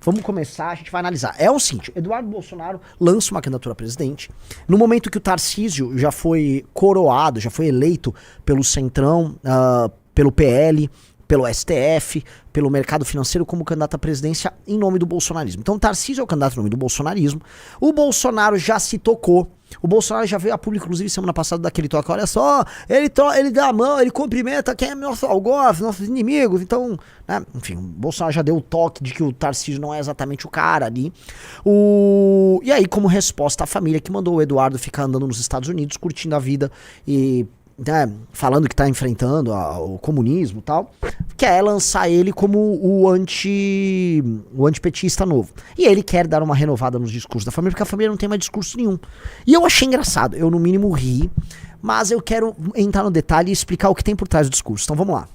Vamos começar, a gente vai analisar. É o seguinte, Eduardo Bolsonaro lança uma candidatura a presidente. No momento que o Tarcísio já foi coroado, já foi eleito pelo Centrão, pelo PL, pelo STF, pelo mercado financeiro como candidato à presidência em nome do bolsonarismo. Então o Tarcísio é o candidato em nome do bolsonarismo. O Bolsonaro já se tocou. O Bolsonaro já veio a público, inclusive, semana passada, daquele toque. Olha só, ele dá a mão, ele cumprimenta quem é nosso algoz, nossos inimigos. Então, né, enfim, o Bolsonaro já deu o toque de que o Tarcísio não é exatamente o cara ali. E aí, como resposta, a família que mandou o Eduardo ficar andando nos Estados Unidos, curtindo a vida e... né, falando que tá enfrentando o comunismo e tal, quer lançar ele como o antipetista novo. E ele quer dar uma renovada nos discursos da família, porque a família não tem mais discurso nenhum. E eu achei engraçado, eu no mínimo ri, mas eu quero entrar no detalhe e explicar o que tem por trás do discurso. Então vamos lá.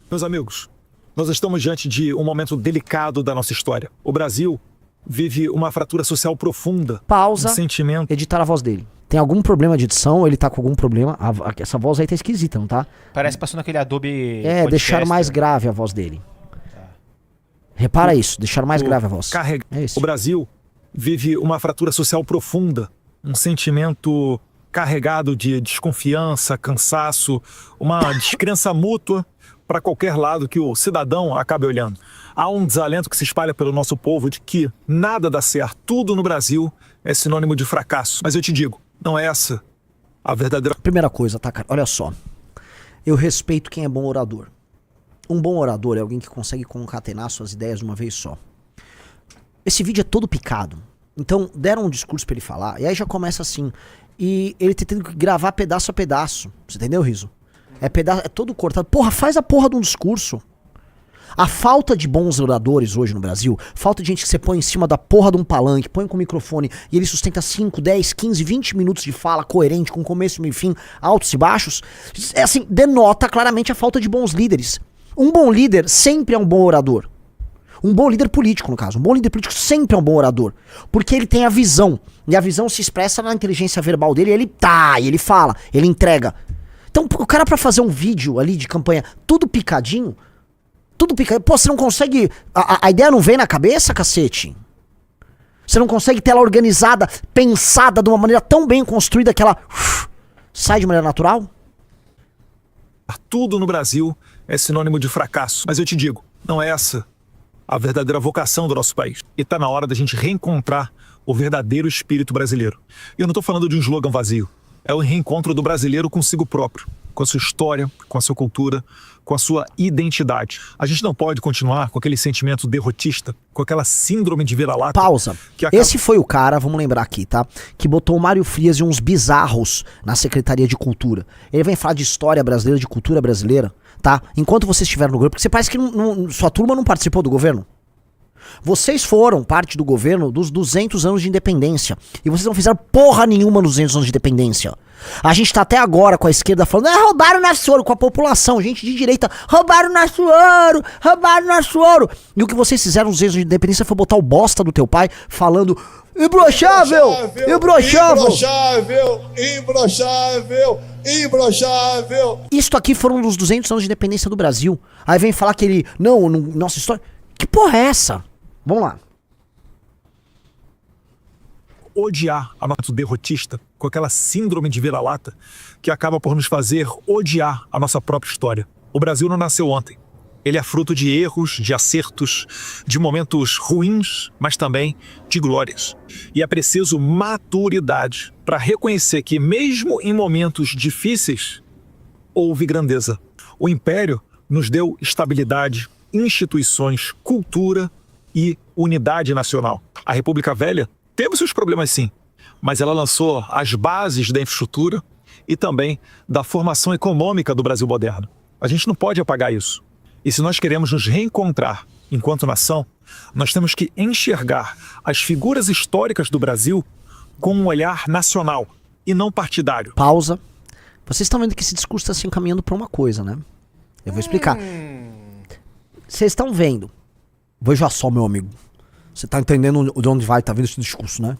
Meus amigos, nós estamos diante de um momento delicado da nossa história. O Brasil vive uma fratura social profunda. Pausa, sentimento. editar a voz dele. Tem algum problema de edição? Ele tá com algum problema? Essa voz aí tá esquisita, não tá? Parece passando aquele Adobe Podcaster. Deixaram mais grave a voz dele. Repara isso, deixaram mais grave a voz. O Brasil vive uma fratura social profunda. Um sentimento carregado de desconfiança, cansaço, uma descrença mútua para qualquer lado que o cidadão acabe olhando. Há um desalento que se espalha pelo nosso povo de que nada dá certo, tudo no Brasil é sinônimo de fracasso. Mas eu te digo, não é essa a verdadeira... Primeira coisa, tá, cara? Olha só. Eu respeito quem é bom orador. Um bom orador é alguém que consegue concatenar suas ideias de uma vez só. Esse vídeo é todo picado. Então, deram um discurso pra ele falar, e aí já começa assim. E ele tendo que gravar pedaço a pedaço. Você entendeu, Riso? É todo cortado. Porra, faz a porra de um discurso. A falta de bons oradores hoje no Brasil, falta de gente que você põe em cima da porra de um palanque, põe com o microfone e ele sustenta 5, 10, 15, 20 minutos de fala coerente, com começo, meio e fim, altos e baixos, é assim, denota claramente a falta de bons líderes. Um bom líder sempre é um bom orador. Um bom líder político, no caso. Um bom líder político sempre é um bom orador. Porque ele tem a visão. E a visão se expressa na inteligência verbal dele. E ele fala, ele entrega. Então, o cara pra fazer um vídeo ali de campanha tudo picadinho... Pô, você não consegue... A ideia não vem na cabeça, cacete? Você não consegue ter ela organizada, pensada de uma maneira tão bem construída que ela sai de maneira natural? Tudo no Brasil é sinônimo de fracasso. Mas eu te digo, não é essa a verdadeira vocação do nosso país. E tá na hora da gente reencontrar o verdadeiro espírito brasileiro. E eu não tô falando de um slogan vazio. É o reencontro do brasileiro consigo próprio, com a sua história, com a sua cultura, com a sua identidade. A gente não pode continuar com aquele sentimento derrotista, com aquela síndrome de vira-lata. Pausa. Esse foi o cara, vamos lembrar aqui, tá? Que botou o Mário Frias e uns bizarros na Secretaria de Cultura. Ele vem falar de história brasileira, de cultura brasileira, tá? Enquanto vocês estiveram no governo, porque você parece que sua turma não participou do governo. Vocês foram parte do governo dos 200 anos de independência. E vocês não fizeram porra nenhuma nos 200 anos de independência. A gente tá até agora com a esquerda falando, roubaram nosso ouro, com a população, gente de direita, roubaram nosso ouro. E o que vocês fizeram nos 200 anos de independência foi botar o bosta do teu pai falando, imbrochável. Isto aqui foram dos 200 anos de independência do Brasil. Aí vem falar que ele, nossa história, que porra é essa? Vamos lá. Odiar a nossa derrotista, com aquela síndrome de vira-lata que acaba por nos fazer odiar a nossa própria história. O Brasil não nasceu ontem. Ele é fruto de erros, de acertos, de momentos ruins, mas também de glórias. E é preciso maturidade para reconhecer que mesmo em momentos difíceis, houve grandeza. O Império nos deu estabilidade, instituições, cultura e unidade nacional. A República Velha teve seus problemas sim, mas ela lançou as bases da infraestrutura e também da formação econômica do Brasil moderno. A gente não pode apagar isso. E se nós queremos nos reencontrar enquanto nação, nós temos que enxergar as figuras históricas do Brasil com um olhar nacional e não partidário. Pausa. Vocês estão vendo que esse discurso está se encaminhando para uma coisa, né? Eu vou explicar. Vocês estão vendo. Veja só, meu amigo. Você tá entendendo de onde vai, tá vendo esse discurso, né?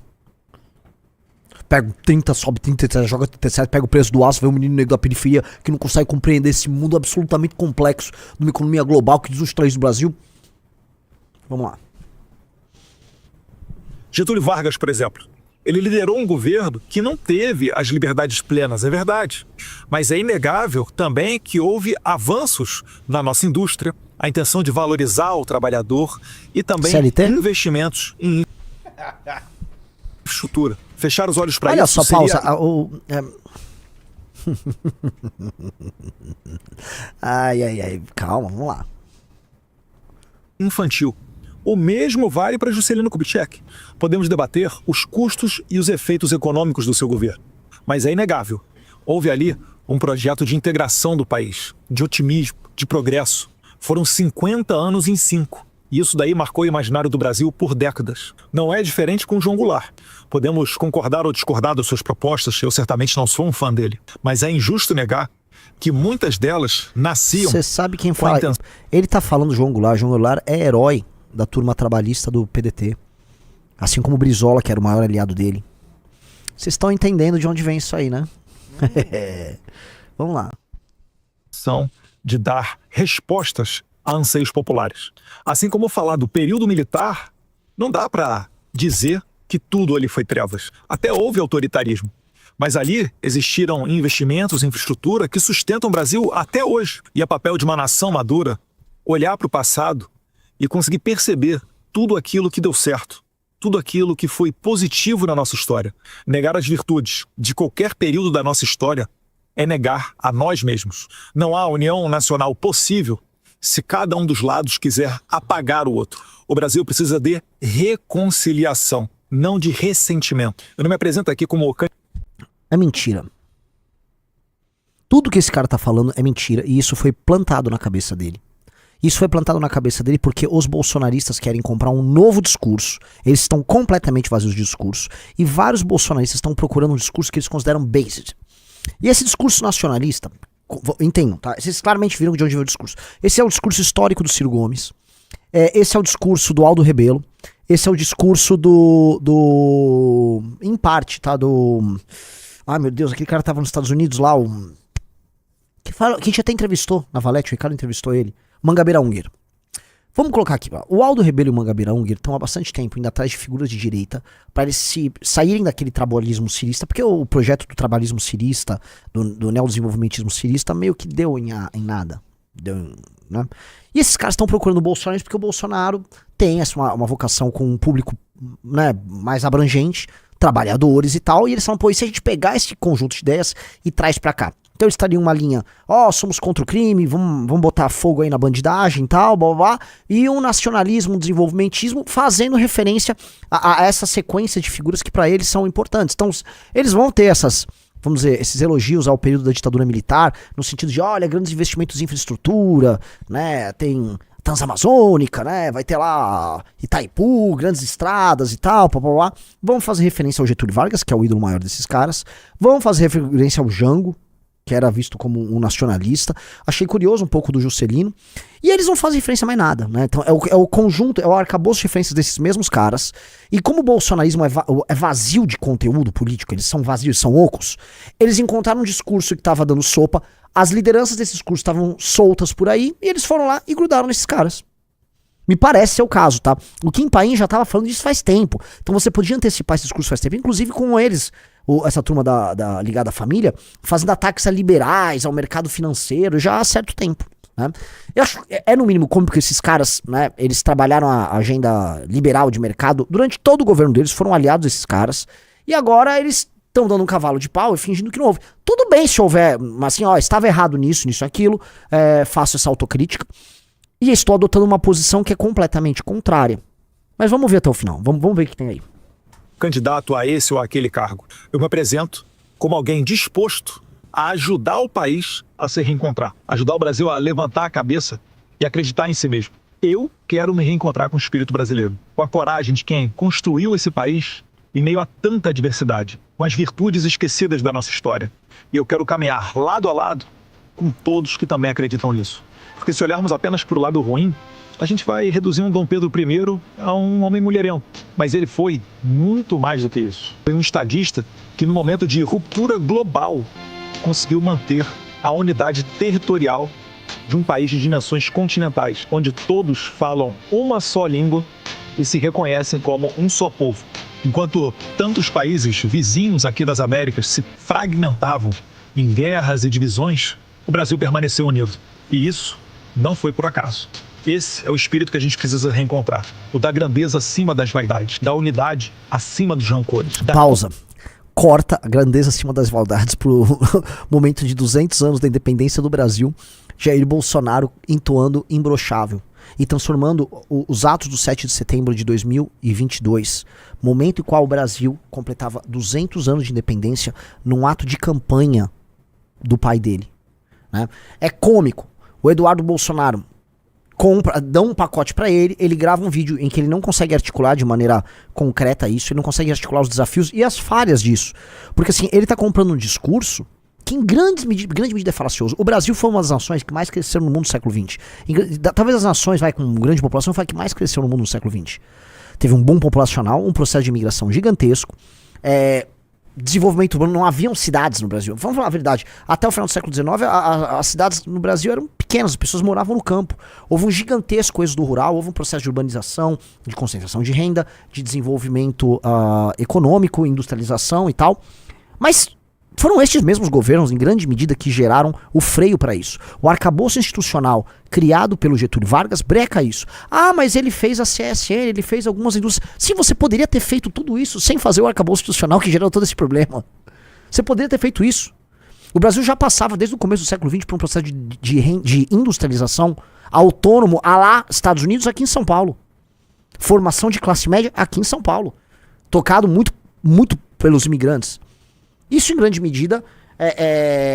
Pega 30, sobe 37, joga 37, pega o preço do aço, vê um menino negro da periferia que não consegue compreender esse mundo absolutamente complexo de uma economia global que diz os três do Brasil. Vamos lá. Getúlio Vargas, por exemplo, ele liderou um governo que não teve as liberdades plenas, é verdade. Mas é inegável também que houve avanços na nossa indústria, a intenção de valorizar o trabalhador e também CLT? investimentos em infraestrutura. Fechar os olhos para isso Olha só, seria... pausa. Ai, calma, vamos lá. infantil. O mesmo vale para Juscelino Kubitschek. Podemos debater os custos e os efeitos econômicos do seu governo. Mas é inegável. Houve ali um projeto de integração do país, de otimismo, de progresso. Foram 50 anos em 5. E isso daí marcou o imaginário do Brasil por décadas. Não é diferente com João Goulart. Podemos concordar ou discordar das suas propostas, eu certamente não sou um fã dele. Mas é injusto negar que muitas delas nasciam... Você sabe quem com a fala? intenção. Ele tá falando do João Goulart. João Goulart é herói da turma trabalhista do PDT. Assim como o Brizola, que era o maior aliado dele. Vocês estão entendendo de onde vem isso aí, né? Vamos lá. De dar respostas a anseios populares. Assim como falar do período militar, não dá para dizer que tudo ali foi trevas. Até houve autoritarismo. Mas ali existiram investimentos em infraestrutura que sustentam o Brasil até hoje. E é papel de uma nação madura olhar para o passado e conseguir perceber tudo aquilo que deu certo, tudo aquilo que foi positivo na nossa história. Negar as virtudes de qualquer período da nossa história é negar a nós mesmos. Não há união nacional possível se cada um dos lados quiser apagar o outro. O Brasil precisa de reconciliação, não de ressentimento. Eu não me apresento aqui como... É mentira. Tudo que esse cara tá falando é mentira e isso foi plantado na cabeça dele. Isso foi plantado na cabeça dele porque os bolsonaristas querem comprar um novo discurso. Eles estão completamente vazios de discurso. E vários bolsonaristas estão procurando um discurso que eles consideram based. E esse discurso nacionalista, entendam, tá? Vocês claramente viram de onde veio o discurso. Esse é o discurso histórico do Ciro Gomes. Esse é o discurso do Aldo Rebelo. Esse é o discurso em parte, tá? Ai, meu Deus, aquele cara tava nos Estados Unidos lá, que a gente até entrevistou na Valete, o Ricardo entrevistou ele. Mangabeira Unger. Vamos colocar aqui, o Aldo Rebelo e o Mangabeira Unger estão há bastante tempo indo atrás de figuras de direita para eles saírem daquele trabalhismo cirista, porque o projeto do trabalhismo cirista, do neodesenvolvimentismo cirista, meio que deu em nada. Né? E esses caras estão procurando o Bolsonaro porque o Bolsonaro tem uma vocação com um público, né, mais abrangente, trabalhadores e tal, e eles falam, pô, e se a gente pegar esse conjunto de ideias e traz pra cá? Então eles estariam uma linha, somos contra o crime, vamos botar fogo aí na bandidagem e tal, blá, blá, blá, e um nacionalismo, um desenvolvimentismo, fazendo referência a essa sequência de figuras que pra eles são importantes. Então eles vão ter vamos dizer, esses elogios ao período da ditadura militar, no sentido de, olha, grandes investimentos em infraestrutura, né, tem Transamazônica, né, vai ter lá Itaipu, grandes estradas e tal, blá, blá, blá. Vão fazer referência ao Getúlio Vargas, que é o ídolo maior desses caras, vão fazer referência ao Jango, que era visto como um nacionalista. Achei curioso um pouco do Juscelino. E eles não fazem referência a mais nada, né? Então é o conjunto, é o arcabouço de referências desses mesmos caras. E como o bolsonarismo é vazio de conteúdo político, eles são vazios, são ocos, eles encontraram um discurso que estava dando sopa, as lideranças desse discurso estavam soltas por aí, e eles foram lá e grudaram nesses caras. Me parece ser o caso, tá? O Kim Paim já estava falando disso faz tempo. Então você podia antecipar esse discurso faz tempo, inclusive com eles, essa turma da ligada à família, fazendo ataques a liberais, ao mercado financeiro, já há certo tempo, né? Eu acho no mínimo cômico que esses caras, né, eles trabalharam a agenda liberal de mercado durante todo o governo deles, foram aliados a esses caras, e agora eles estão dando um cavalo de pau e fingindo que não houve. Tudo bem se houver, mas assim, estava errado nisso, aquilo, faço essa autocrítica, e estou adotando uma posição que é completamente contrária. Mas vamos ver até o final, vamos ver o que tem aí. Candidato a esse ou aquele cargo. Eu me apresento como alguém disposto a ajudar o país a se reencontrar, ajudar o Brasil a levantar a cabeça e acreditar em si mesmo. Eu quero me reencontrar com o espírito brasileiro, com a coragem de quem construiu esse país em meio a tanta adversidade, com as virtudes esquecidas da nossa história. E eu quero caminhar lado a lado com todos que também acreditam nisso. Porque se olharmos apenas para o lado ruim, a gente vai reduzir um Dom Pedro I a um homem mulherento. Mas ele foi muito mais do que isso. Foi um estadista que, no momento de ruptura global, conseguiu manter a unidade territorial de um país de dimensões continentais, onde todos falam uma só língua e se reconhecem como um só povo. Enquanto tantos países vizinhos aqui das Américas se fragmentavam em guerras e divisões, o Brasil permaneceu unido. E isso não foi por acaso. Esse é o espírito que a gente precisa reencontrar. O da grandeza acima das vaidades, da unidade acima dos rancores. Pausa. Corta a grandeza acima das vaidades pro momento de 200 anos da independência do Brasil. Jair Bolsonaro entoando imbrochável e transformando os atos do 7 de setembro de 2022, momento em qual o Brasil completava 200 anos de independência, num ato de campanha do pai dele. Né? É cômico. O Eduardo Bolsonaro dá um pacote pra ele, ele grava um vídeo em que ele não consegue articular de maneira concreta isso, ele não consegue articular os desafios e as falhas disso. Porque assim, ele tá comprando um discurso que em grande medida é falacioso. O Brasil foi uma das nações que mais cresceram no mundo no século XX. Talvez as nações com grande população foi a que mais cresceu no mundo no século XX. Teve um boom populacional, um processo de imigração gigantesco, desenvolvimento urbano, não haviam cidades no Brasil. Vamos falar a verdade, até o final do século XIX as cidades no Brasil eram pequenas, as pessoas moravam no campo. Houve um gigantesco êxodo rural, houve um processo de urbanização, de concentração de renda, de desenvolvimento econômico, industrialização e tal. Mas foram estes mesmos governos, em grande medida, que geraram o freio para isso. O arcabouço institucional criado pelo Getúlio Vargas breca isso. Ah, mas ele fez a CSN, ele fez algumas indústrias. Sim, você poderia ter feito tudo isso sem fazer o arcabouço institucional que gerou todo esse problema. Você poderia ter feito isso. O Brasil já passava, desde o começo do século XX, por um processo de industrialização autônomo, à lá Estados Unidos, aqui em São Paulo. Formação de classe média aqui em São Paulo. Tocado muito, muito pelos imigrantes. Isso, em grande medida,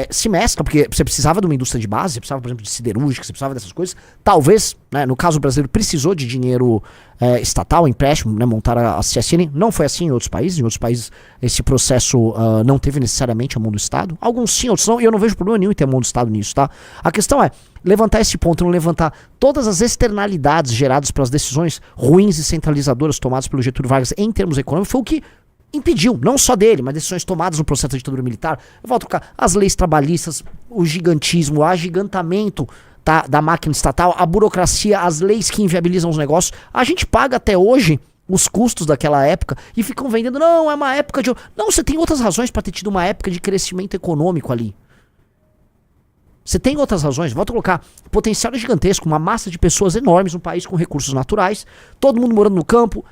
se mescla, porque você precisava de uma indústria de base, você precisava, por exemplo, de siderúrgica, você precisava dessas coisas. Talvez, né, no caso brasileiro, precisou de dinheiro estatal, empréstimo, né, montar a CSN. Não foi assim em outros países. Em outros países, esse processo não teve necessariamente a mão do Estado. Alguns sim, outros não, e eu não vejo problema nenhum em ter a mão do Estado nisso, tá? A questão é levantar esse ponto, não levantar todas as externalidades geradas pelas decisões ruins e centralizadoras tomadas pelo Getúlio Vargas em termos econômicos, foi o que impediu, não só dele, mas decisões tomadas no processo da ditadura militar. Eu volto a trocar as leis trabalhistas, o gigantismo, o agigantamento da máquina estatal, a burocracia, as leis que inviabilizam os negócios. A gente paga até hoje os custos daquela época e ficam vendendo, não, é uma época de... Não, você tem outras razões para ter tido uma época de crescimento econômico ali. Você tem outras razões, volto a colocar, potencial gigantesco, uma massa de pessoas enormes, um país com recursos naturais, todo mundo morando no campo.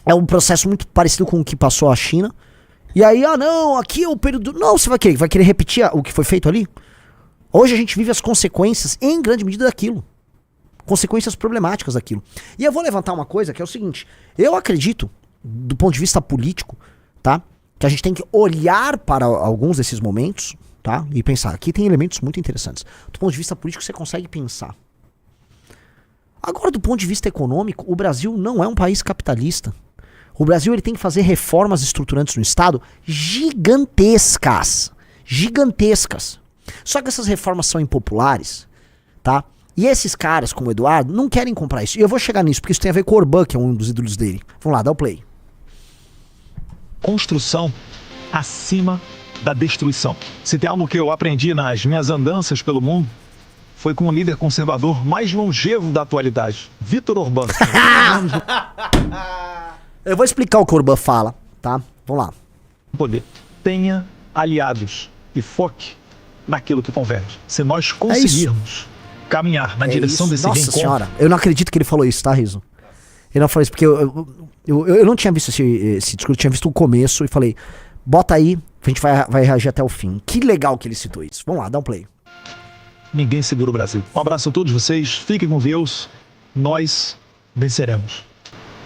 É um processo muito parecido com o que passou a China. E aí, não, aqui é o período... Não, você vai querer repetir o que foi feito ali? Hoje a gente vive as consequências, em grande medida, daquilo. Consequências problemáticas daquilo. E eu vou levantar uma coisa que é o seguinte. Eu acredito, do ponto de vista político, tá? Que a gente tem que olhar para alguns desses momentos, tá? E pensar. Aqui tem elementos muito interessantes. Do ponto de vista político, você consegue pensar. Agora, do ponto de vista econômico, o Brasil não é um país capitalista. O Brasil ele tem que fazer reformas estruturantes no Estado gigantescas. Gigantescas. Só que essas reformas são impopulares, tá? E esses caras, como o Eduardo, não querem comprar isso. E eu vou chegar nisso, porque isso tem a ver com o Orbán, que é um dos ídolos dele. Vamos lá, dá o play. Construção acima da destruição. Se tem algo que eu aprendi nas minhas andanças pelo mundo, foi com o líder conservador mais longevo da atualidade, Viktor Orbán. Eu vou explicar o que o Orbán fala, tá? Vamos lá. Poder. Tenha aliados e foque naquilo que converge. Se nós conseguirmos caminhar na direção desse Nossa reencontro... senhora, eu não acredito que ele falou isso, tá, Riso? Ele não falou isso, porque eu não tinha visto esse discurso, eu tinha visto o começo e falei, bota aí, a gente vai reagir até o fim. Que legal que ele citou isso. Vamos lá, dá um play. Ninguém segura o Brasil. Um abraço a todos vocês, fiquem com Deus, nós venceremos.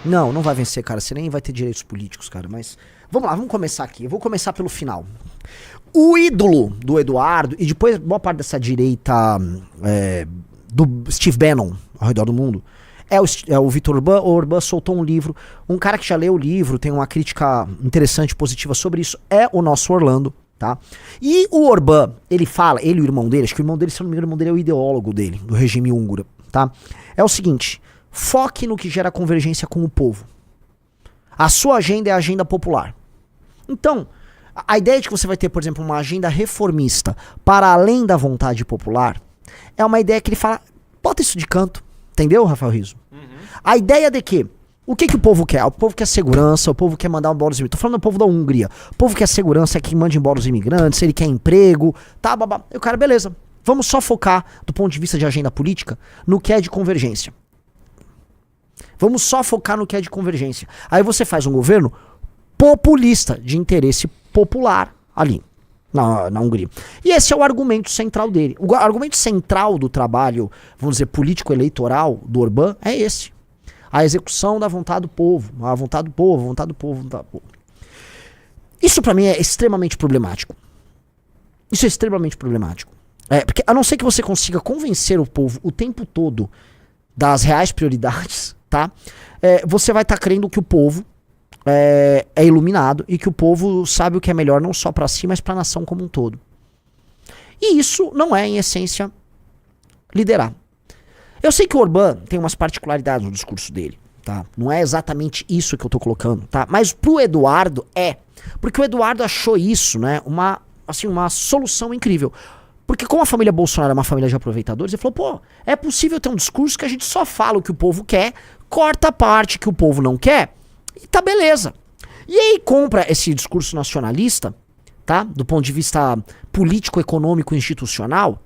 Não vai vencer, cara, você nem vai ter direitos políticos, cara, mas... Vamos lá, vamos começar aqui, eu vou começar pelo final. O ídolo do Eduardo, e depois boa parte dessa direita do Steve Bannon ao redor do mundo, é o Viktor Orbán. O Orbán soltou um livro, um cara que já leu o livro, tem uma crítica interessante, positiva sobre isso, é o nosso Orlando, tá? E o Orbán, ele fala, ele e o irmão dele, acho que o irmão dele, se eu não me engano, o irmão dele é o ideólogo dele, do regime húngaro, tá? É o seguinte, foque no que gera convergência com o povo. A sua agenda é a agenda popular. Então, a ideia de que você vai ter, por exemplo, uma agenda reformista para além da vontade popular, é uma ideia que ele fala, bota isso de canto, entendeu, Rafael Rizzo? Uhum. A ideia de que O que o povo quer? O povo quer segurança, o povo quer mandar embora os imigrantes. Tô falando do povo da Hungria. O povo quer segurança, é que manda embora os imigrantes, ele quer emprego, tá, babá. E o cara, beleza. Vamos só focar, do ponto de vista de agenda política, no que é de convergência. Vamos só focar no que é de convergência. Aí você faz um governo populista, de interesse popular ali, na Hungria. E esse é o argumento central dele. O argumento central do trabalho, vamos dizer, político-eleitoral do Orbán é esse. A execução da vontade do povo. A vontade do povo, a vontade do povo, a vontade do povo. Isso pra mim é extremamente problemático. Isso é extremamente problemático. Porque a não ser que você consiga convencer o povo o tempo todo das reais prioridades, tá? Você vai estar crendo que o povo é iluminado e que o povo sabe o que é melhor não só pra si, mas pra nação como um todo. E isso não é, em essência, liderar. Eu sei que o Orbán tem umas particularidades no discurso dele, tá? Não é exatamente isso que eu tô colocando, tá? Mas pro Eduardo porque o Eduardo achou isso, né, uma solução incrível. Porque como a família Bolsonaro é uma família de aproveitadores, ele falou, pô, é possível ter um discurso que a gente só fala o que o povo quer, corta a parte que o povo não quer, e tá beleza. E aí compra esse discurso nacionalista, tá? Do ponto de vista político, econômico, institucional,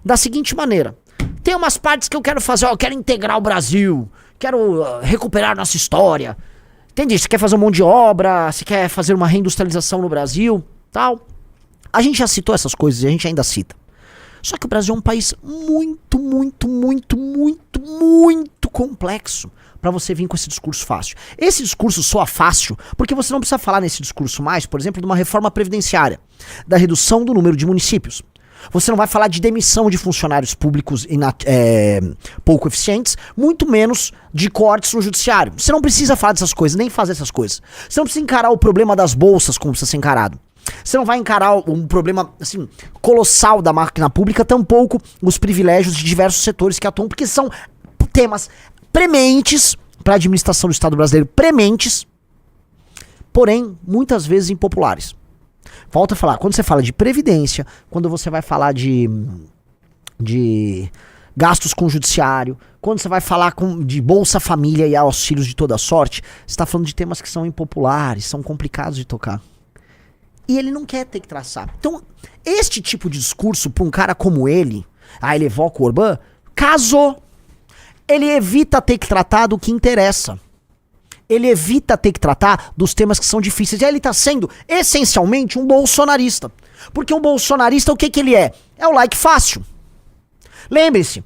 da seguinte maneira. Tem umas partes que eu quero fazer, eu quero integrar o Brasil, quero recuperar nossa história. Entende? Você quer fazer um monte de obra, você quer fazer uma reindustrialização no Brasil, tal. A gente já citou essas coisas e a gente ainda cita. Só que o Brasil é um país muito, muito, muito, muito, muito complexo para você vir com esse discurso fácil. Esse discurso soa fácil porque você não precisa falar nesse discurso mais, por exemplo, de uma reforma previdenciária, da redução do número de municípios. Você não vai falar de demissão de funcionários públicos pouco eficientes, muito menos de cortes no judiciário. Você não precisa falar dessas coisas, nem fazer essas coisas. Você não precisa encarar o problema das bolsas como precisa ser encarado. Você não vai encarar um problema assim, colossal da máquina pública, tampouco os privilégios de diversos setores que atuam, porque são temas prementes para a administração do Estado brasileiro, prementes, porém muitas vezes impopulares. Volto a falar, quando você fala de previdência, quando você vai falar de gastos com o judiciário, quando você vai falar de Bolsa Família e auxílios de toda sorte, você está falando de temas que são impopulares, são complicados de tocar. E ele não quer ter que traçar. Então, este tipo de discurso para um cara como ele evoca o Orbán, casou. Ele evita ter que tratar do que interessa. Ele evita ter que tratar dos temas que são difíceis. E aí ele tá sendo, essencialmente, um bolsonarista. Porque um bolsonarista, o que ele é? É o like fácil. Lembre-se.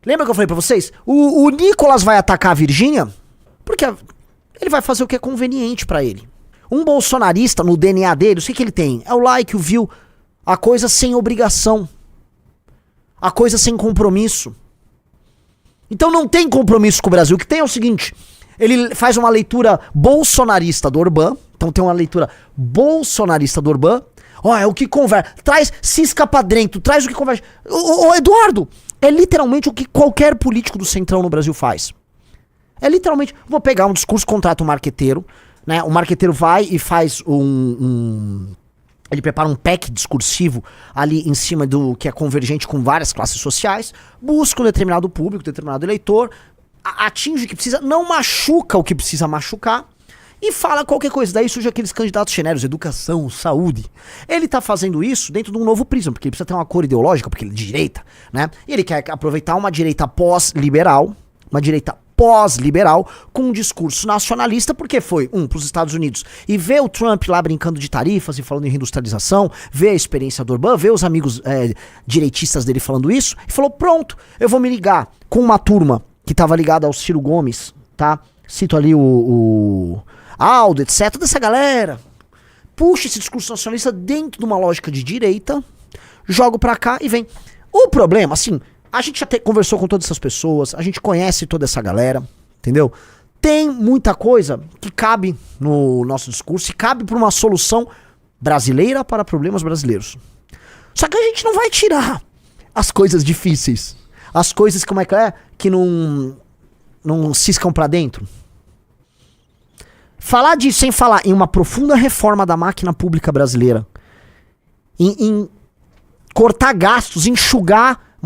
Lembra que eu falei pra vocês? O Nicolas vai atacar a Virgínia porque ele vai fazer o que é conveniente pra ele. Um bolsonarista, no DNA dele, o que ele tem? É o like, o view, a coisa sem obrigação. A coisa sem compromisso. Então não tem compromisso com o Brasil. O que tem é o seguinte... Ele faz uma leitura bolsonarista do Orbán. Então tem uma leitura bolsonarista do Orbán. É o que converge. Cisca pra dentro, traz o que converge. Ô Eduardo, é literalmente o que qualquer político do Centrão no Brasil faz. É literalmente, vou pegar um discurso, contrato um marqueteiro, né? O marqueteiro vai e faz ele prepara um pack discursivo ali em cima do que é convergente com várias classes sociais, busca um determinado público, determinado eleitor, atinge o que precisa, não machuca o que precisa machucar e fala qualquer coisa. Daí surge aqueles candidatos genéricos, educação, saúde. Ele tá fazendo isso dentro de um novo prisma, porque ele precisa ter uma cor ideológica, porque ele é de direita, né? E ele quer aproveitar uma direita pós-liberal, com um discurso nacionalista, porque foi, pros Estados Unidos, e vê o Trump lá brincando de tarifas e falando em reindustrialização, vê a experiência do Orbán, vê os amigos direitistas dele falando isso, e falou, pronto, eu vou me ligar com uma turma que tava ligada ao Ciro Gomes, tá? Cito ali o Aldo, etc. Toda essa galera. Puxa esse discurso nacionalista dentro de uma lógica de direita, jogo pra cá e vem. O problema, assim, a gente já conversou com todas essas pessoas, a gente conhece toda essa galera, entendeu? Tem muita coisa que cabe no nosso discurso e cabe pra uma solução brasileira para problemas brasileiros. Só que a gente não vai tirar as coisas difíceis. As coisas, como é que não ciscam pra dentro. Sem falar em uma profunda reforma da máquina pública brasileira, em cortar gastos, enxugar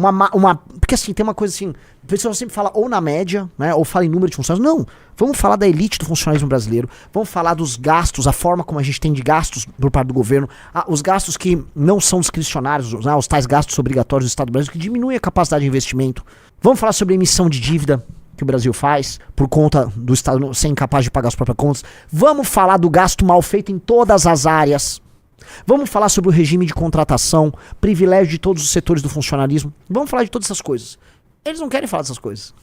Porque assim, tem uma coisa assim, o pessoal sempre fala ou na média, né, ou fala em número de funcionários. Não, vamos falar da elite do funcionalismo brasileiro, vamos falar dos gastos, a forma como a gente tem de gastos por parte do governo, os gastos que não são discricionários, né, os tais gastos obrigatórios do Estado brasileiro, que diminuem a capacidade de investimento. Vamos falar sobre a emissão de dívida que o Brasil faz, por conta do Estado ser incapaz de pagar as próprias contas. Vamos falar do gasto mal feito em todas as áreas. Vamos falar sobre o regime de contratação, privilégio de todos os setores do funcionalismo. Vamos falar de todas essas coisas. Eles não querem falar dessas coisas.